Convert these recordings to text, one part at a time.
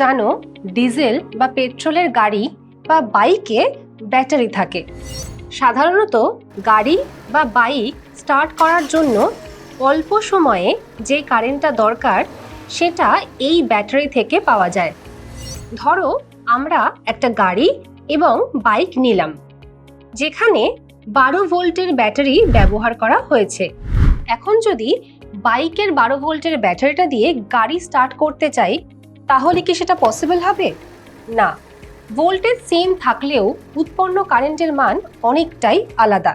জানো ডিজেল বা পেট্রোলের গাড়ি বা বাইকে ব্যাটারি থাকে। সাধারণত গাড়ি বা বাইক স্টার্ট করার জন্য অল্প সময়ে যে কারেন্টটা দরকার সেটা এই ব্যাটারি থেকে পাওয়া যায়। ধরো আমরা একটা গাড়ি এবং বাইক নিলাম, যেখানে 12 ভোল্টের ব্যাটারি ব্যবহার করা হয়েছে। এখন যদি বাইকের 12 ভোল্টের ব্যাটারিটা দিয়ে গাড়ি স্টার্ট করতে চাই, তাহলে কি সেটা পসিবল হবে? না, ভোল্টেজ সেম থাকলেও উৎপন্ন কারেন্টের মান অনেকটাই আলাদা।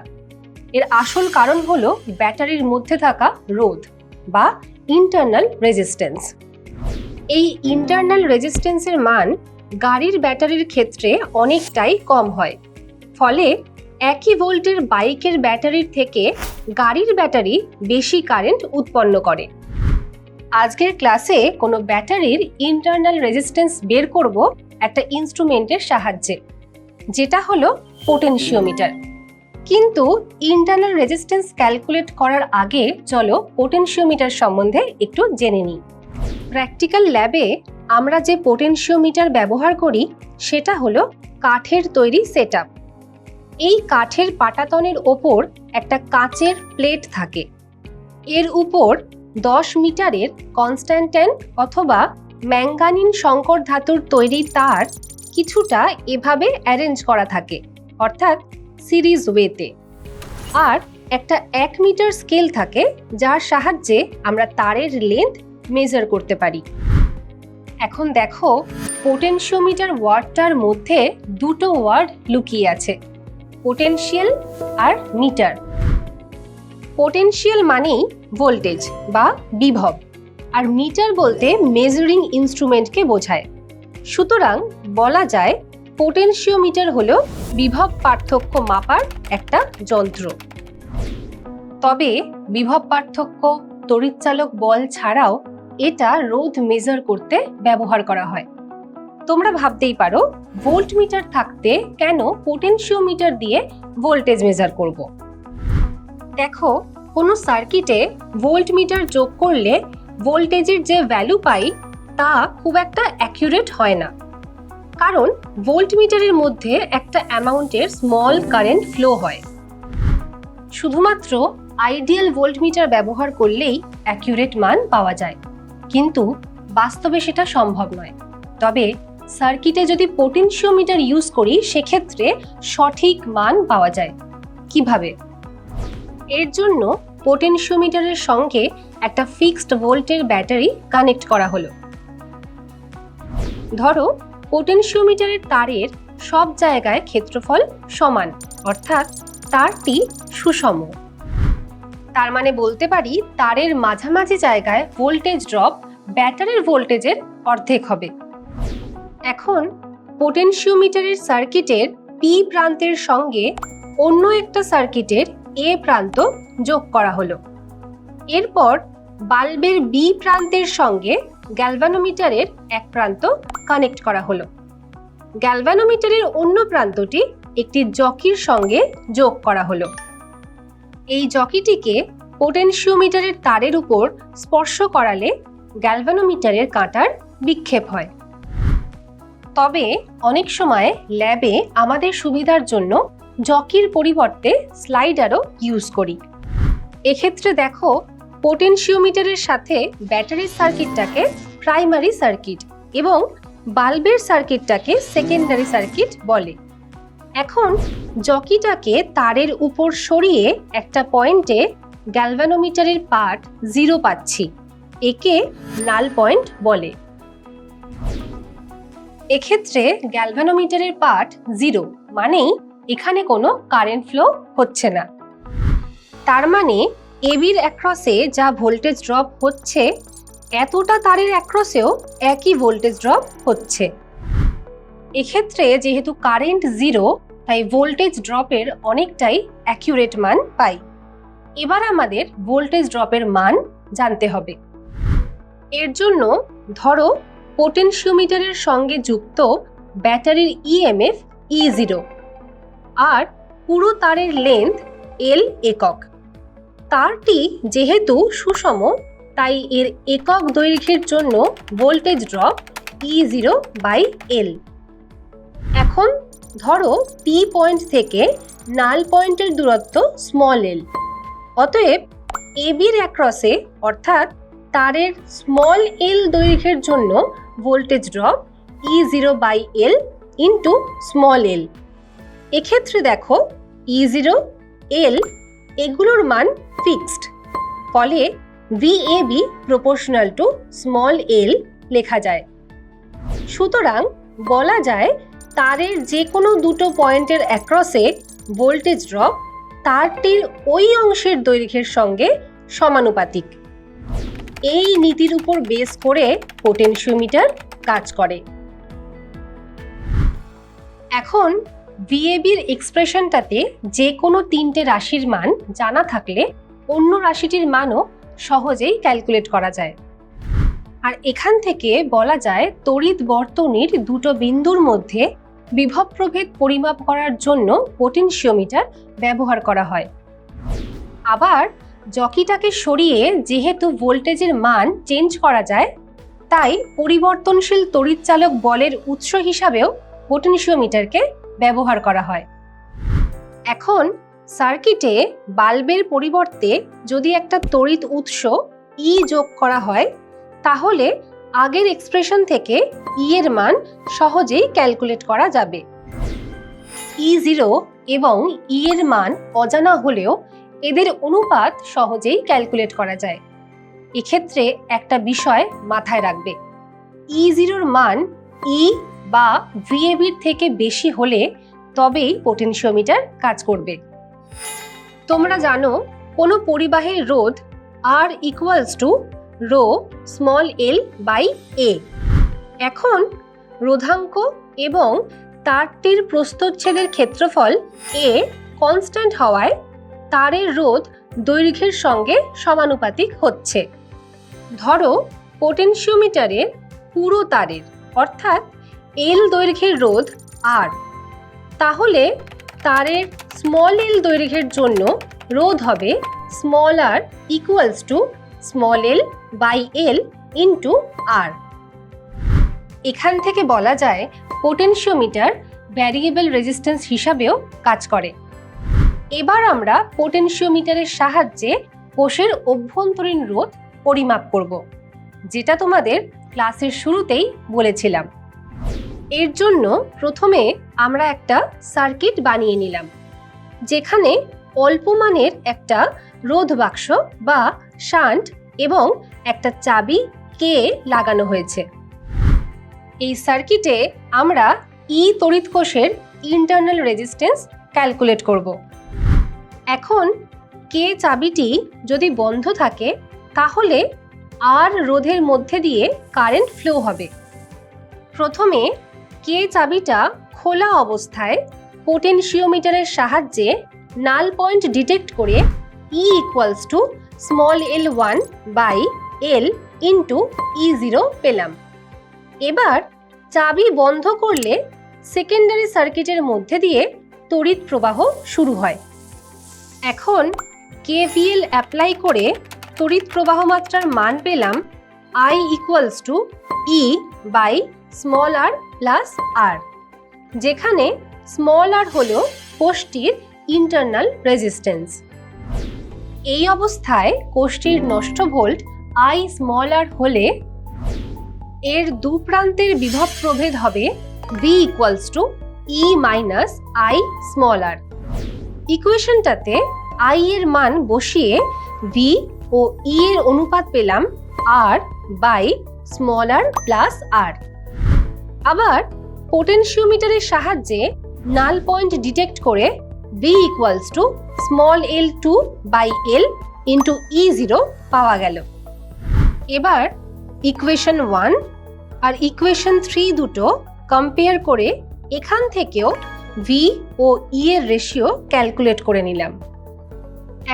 এর আসল কারণ হলো ব্যাটারির মধ্যে থাকা রোধ বা ইন্টারনাল রেজিস্ট্যান্স। এই ইন্টারনাল রেজিস্ট্যান্সের মান গাড়ির ব্যাটারির ক্ষেত্রে অনেকটাই কম হয়। ফলে একই ভোল্টের বাইকের ব্যাটারির থেকে গাড়ির ব্যাটারি বেশি কারেন্ট উৎপন্ন করে। আজকের ক্লাসে কোনো ব্যাটারির ইন্টারনাল রেজিস্ট্যান্স বের করব একটা ইনস্ট্রুমেন্টের সাহায্যে, যেটা হলো পোটেনশিওমিটার। কিন্তু ইন্টারনাল রেজিস্ট্যান্স ক্যালকুলেট করার আগে চলো পোটেনশিওমিটার সম্বন্ধে একটু জেনে নিই। প্র্যাকটিক্যাল ল্যাবে আমরা যে পোটেনশিওমিটার ব্যবহার করি সেটা হলো কাঠের তৈরি সেটআপ। এই কাঠের পাটাতনের ওপর একটা কাচের প্লেট থাকে। এর উপর 10 মিটারের কনস্ট্যান্টাইন অথবা ম্যাঙ্গানিন সংকর ধাতুর তৈরি তার কিছুটা এভাবে অ্যারেঞ্জ করা থাকে, অর্থাৎ সিরিজ ওয়েতে। আর একটা 1 মিটার স্কেল থাকে, যার সাহায্যে আমরা তারের লেন্থ মেজার করতে পারি। এখন দেখো, পোটেনশিওমিটার ওয়ার্ডটার মধ্যে দুটো ওয়ার্ড লুকিয়ে আছে, পোটেনশিয়াল আর মিটার। পোটেনশিয়াল মানেই ভোল্টেজ বা বিভব, আর মিটার বলতে মেজারিং ইনস্ট্রুমেন্টকে বোঝায়। সুতরাং বলা যায় পোটেনশিওমিটার হলো বিভব পার্থক্য মাপার একটা যন্ত্র। তবে বিভব পার্থক্য, তড়িৎচালক বল ছাড়াও এটা রোধ মেজার করতে ব্যবহার করা হয়। তোমরা ভাবতেই পারো, ভোল্টমিটার থাকতে কেন পোটেনশিওমিটার দিয়ে ভোল্টেজ মেজার করব? দেখো, কোনো সার্কিটে ভোল্টমিটার যোগ করলে ভোল্টেজের যে ভ্যালু পাই তা খুব একটা অ্যাকুরেট হয় না, কারণ ভোল্টমিটারের মধ্যে একটা অ্যামাউন্টের স্মল কারেন্ট ফ্লো হয়। শুধুমাত্র আইডিয়াল ভোল্টমিটার ব্যবহার করলেই অ্যাকুরেট মান পাওয়া যায়, কিন্তু বাস্তবে সেটা সম্ভব নয়। তবে সার্কিটে যদি পোটেনশিওমিটার ইউজ করি, সেক্ষেত্রে সঠিক মান পাওয়া যায়। কিভাবে? এর জন্য পোটেনশিওমিটারের সঙ্গে একটা ফিক্সড ভোল্টের ব্যাটারি কানেক্ট করা হলো। ধরো, পোটেনশিওমিটারের তারের সব জায়গায় ক্ষেত্রফল সমান, অর্থাৎ তারটি সুষম। তার মানে বলতে পারি তারের মাঝামাঝি জায়গায় ভোল্টেজ ড্রপ ব্যাটারির ভোল্টেজের অর্ধেক হবে। এখন পোটেনশিওমিটারের সার্কিটের পি প্রান্তের সঙ্গে অন্য একটা সার্কিটের এ প্রান্ত যোগ করা হলো। এরপর বাল্বের বি প্রান্তের সঙ্গে গ্যালভানোমিটারের এক প্রান্ত কানেক্ট করা হলো। গ্যালভানোমিটারের অন্য প্রান্তটি একটি জকির সঙ্গে যোগ করা হলো। এই জকিটিকে পোটেনশিওমিটারের তারের উপর স্পর্শ করালে গ্যালভানোমিটারের কাঁটার বিক্ষেপ হয়। তবে অনেক সময় ল্যাবে আমাদের সুবিধার জন্য জকির পরিবর্তে স্লাইডারও ইউজ করি। এক্ষেত্রে দেখো, পোটেনশিওমিটারের সাথে ব্যাটারির সার্কিটটাকে প্রাইমারি সার্কিট এবং বাল্বের সার্কিটটাকে সেকেন্ডারি সার্কিট বলে। এখন জকিটাকে তারের উপর সরিয়ে একটা পয়েন্টে গ্যালভানোমিটারের পার্ট 0 পাচ্ছি, একে নাল পয়েন্ট বলে। এক্ষেত্রে গ্যালভানোমিটারের পার্ট 0 মানেই এখানে কোনো কারেন্ট ফ্লো হচ্ছে না। তার মানে এবির অ্যাক্রসে যা ভোল্টেজ ড্রপ হচ্ছে, এতটা তারের অ্যাক্রসেও একই ভোল্টেজ ড্রপ হচ্ছে। এক্ষেত্রে যেহেতু কারেন্ট 0, তাই ভোল্টেজ ড্রপের অনেকটাই অ্যাকুরেট মান পাই। এবার আমাদের ভোল্টেজ ড্রপের মান জানতে হবে। এর জন্য ধরো পোটেনশিওমিটারের সঙ্গে যুক্ত ব্যাটারির ইএমএফ E0 আর পুরো তারের লেন্থ L একক। তারটি যেহেতু সুষম, তাই এর একক দৈর্ঘ্যের জন্য ভোল্টেজ ড্রপ E0/L। এখন ধরো পি পয়েন্ট থেকে নাল পয়েন্টের দূরত্ব স্মল এল। অতএব এবির অ্যাক্রসে অর্থাৎ তারের স্মল এল দৈর্ঘ্যের জন্য voltage drop E0/L into small এল। এক্ষেত্রে দেখো E0, L এগুলোর মান ফিক্সড, ফলে VAB প্রপোর্শনাল টু স্মল এল লেখা যায়। সুতরাং বলা যায় তারের যে কোনো দুটো পয়েন্টের অ্যাক্রসে ভোল্টেজ ড্রপ তারটির ওই অংশের দৈর্ঘ্যের সঙ্গে সমানুপাতিক। এই নীতির উপর বেস করে পোটেনশিওমিটার কাজ করে। এখন VABর এক্সপ্রেশনটাতে যে কোনো তিনটে রাশির মান জানা থাকলে অন্য রাশিটির মানও সহজেই ক্যালকুলেট করা যায়। আর এখান থেকে বলা যায় তড়িৎ বর্তনীর দুটো বিন্দুর মধ্যে বিভব প্রভেদ পরিমাপ করার জন্য পোটেনশিওমিটার ব্যবহার করা হয়। আবার জকিটাকে সরিয়ে যেহেতু ভোল্টেজের মান চেঞ্জ করা যায়, তাই পরিবর্তনশীল তড়িৎচালক বলের উৎস হিসাবেও পোটেনশিওমিটারকে ব্যবহার করা হয়। এখন সার্কিটে বাল্বের পরিবর্তে যদি একটা তড়িৎ উৎস ই যোগ করা হয়, তাহলে আগের এক্সপ্রেশন থেকে ই এর মান সহজেই ক্যালকুলেট করা যাবে। E0 এবং ই এর মান অজানা হলেও এদের অনুপাত সহজেই ক্যালকুলেট করা যায়। এক্ষেত্রে একটা বিষয় মাথায় রাখবে, E0 মান ই বা VABর থেকে বেশি হলে তবেই পোটেনশিওমিটার কাজ করবে। তোমরা জানো কোনো পরিবাহীর রোধ R equals to rho small l/A। এখন রোধাঙ্ক এবং তারটির প্রস্থচ্ছেদের ক্ষেত্রফল A কনস্ট্যান্ট হওয়ায় তারের রোধ দৈর্ঘ্যের সঙ্গে সমানুপাতিক হচ্ছে। ধরো পোটেনশিওমিটারের পুরো তারের অর্থাৎ L দৈর্ঘ্যের রোধ R, তাহলে তারের স্মল l দৈর্ঘ্যের জন্য রোধ হবে small r equals to small l/L into R। এখান থেকে বলা যায় পোটেনশিওমিটার ভ্যারিয়েবল রেজিস্ট্যান্স হিসাবেও কাজ করে। এবার আমরা পোটেনশিওমিটারের সাহায্যে কোষের অভ্যন্তরীণ রোধ পরিমাপ করব, যেটা তোমাদের ক্লাসের শুরুতেই বলেছিলাম। এর জন্য প্রথমে আমরা একটা সার্কিট বানিয়ে নিলাম, যেখানে অল্প মানের একটা রোধ বাক্স বা শান্ট এবং একটা চাবি কে লাগানো হয়েছে। এই সার্কিটে আমরা ই তড়িৎ কোষের ইন্টারনাল রেজিস্ট্যান্স ক্যালকুলেট করব। এখন কে চাবিটি যদি বন্ধ থাকে, তাহলে আর রোধের মধ্যে দিয়ে কারেন্ট ফ্লো হবে। প্রথমে কে চাবিটা খোলা অবস্থায় পোটেনশিওমিটারের সাহায্যে নাল পয়েন্ট ডিটেক্ট করে E equals to small l1/L into E0 পেলাম। এবার চাবি বন্ধ করলে সেকেন্ডারি সার্কিটের মধ্যে দিয়ে তড়িৎ প্রবাহ শুরু হয়। এখন KVL অ্যাপ্লাই করে তড়িৎ প্রবাহ মাত্রার মান পেলাম I equals to small r plus R, যেখানে স্মল r হল কোষটির ইন্টারনাল রেজিস্ট্যান্স। এই অবস্থায় কোষটির নষ্ট ভোল্ট I স্মল r হলে এর দু প্রান্তের বিভব প্রভেদ হবে V equals to E minus I small r। ইকুয়েশনটাতে I এর মান বসিয়ে V ও E এর অনুপাত পেলাম R/স্মল r প্লাস R। আবার পোটেনশিওমিটারের সাহায্যে নাল পয়েন্ট ডিটেক্ট করে V equals to small l2/L into E0 পাওয়া গেল। এবার ইকুয়েশন 1 আর ইকুয়েশন 3 দুটো কম্পেয়ার করে এখান থেকেও V ও E এর রেশিও ক্যালকুলেট করে নিলাম।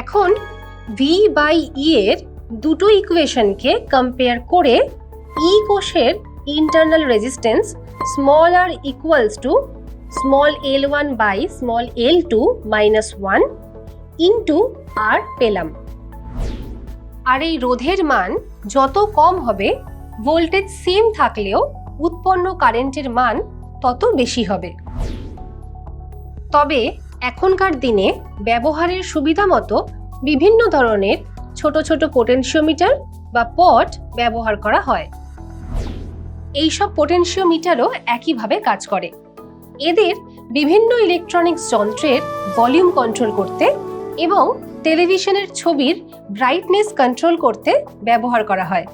এখন V/E এর দুটো ইকুয়েশনকে কম্পেয়ার করে E কোষের internal resistance small r equals to small l1/স্মল l2 মাইনাস 1 ইন্টু R পেলাম। আর এই রোধের মান যত কম হবে, ভোল্টেজ সেম থাকলেও উৎপন্ন কারেন্টের মান তত বেশি হবে। তবে এখনকার দিনে ব্যবহারের সুবিধা মতো বিভিন্ন ধরনের ছোট ছোট পোটেনশিওমিটার বা পট ব্যবহার করা হয়। এইসব পোটেনশিওমিটারও একইভাবে কাজ করে। এদের বিভিন্ন ইলেকট্রনিক্স যন্ত্রের ভলিউম কন্ট্রোল করতে এবং টেলিভিশনের ছবির ব্রাইটনেস কন্ট্রোল করতে ব্যবহার করা হয়।